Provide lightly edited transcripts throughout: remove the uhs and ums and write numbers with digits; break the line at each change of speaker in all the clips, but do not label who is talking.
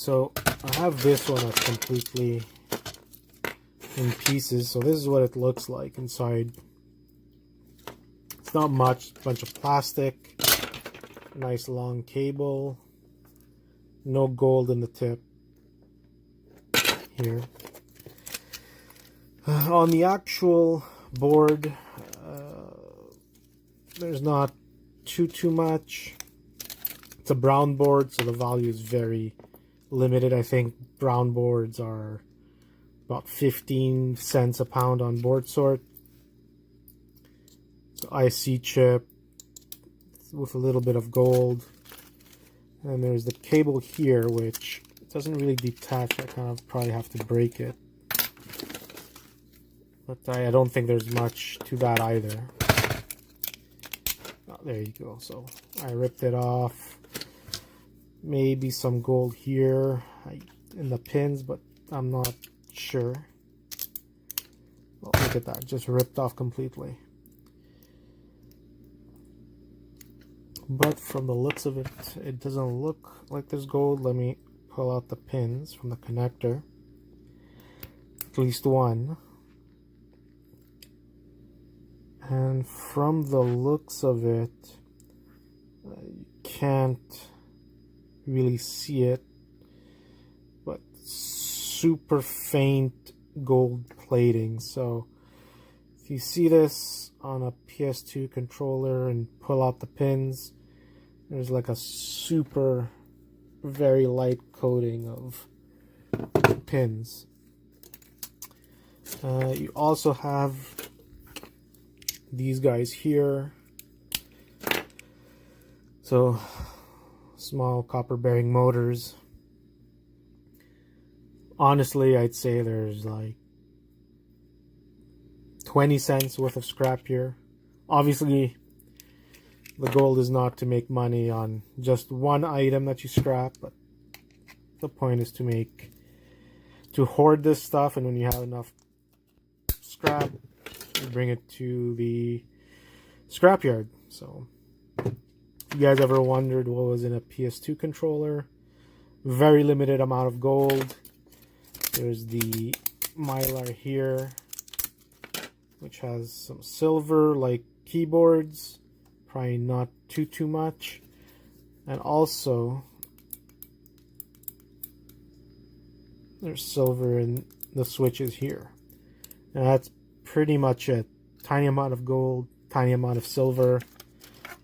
so I have this one that's completely in pieces. So this is what it looks like inside. It's not much, bunch of plastic, nice long cable, no gold in the tip here. On the actual board, there's not too much. It's a brown board, so the value is very limited. I think brown boards are about 15 cents a pound on board sort. So IC chip with a little bit of gold. And there's the cable here, which doesn't really detach. I kind of probably have to break it. But I don't think there's much to that either. Oh, there you go. So I ripped it off. Maybe some gold here in the pins, but I'm not sure. Oh, look at that. Just ripped off completely. But from the looks of it, it doesn't look like there's gold. Let me pull out the pins from the connector. At least one. And from the looks of it, you can't really see it, but super faint gold plating. So if you see this on a PS2 controller and pull out the pins, there's like a super very light coating of pins. You also have these guys here. So small copper bearing motors. Honestly, I'd say there's like 20 cents worth of scrap here. Obviously, the goal is not to make money on just one item that you scrap, but the point is to hoard this stuff, and when you have enough scrap, you bring it to the scrapyard. So if you guys ever wondered what was in a PS2 controller, very limited amount of gold. There's the Mylar here, which has some silver like keyboards, probably not too much, and also there's silver in the switches here, and that's pretty much it. Tiny amount of gold, tiny amount of silver,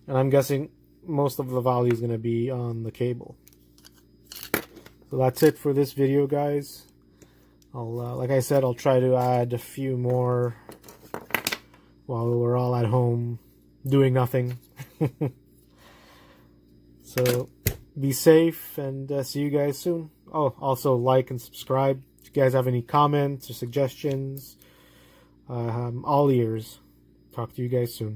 and I'm guessing most of the value is going to be on the cable. So that's it for this video, guys. Like I said, I'll try to add a few more while we're all at home doing nothing. So be safe, and see you guys soon. Oh, also like and subscribe. If you guys have any comments or suggestions, all ears. Talk to you guys soon.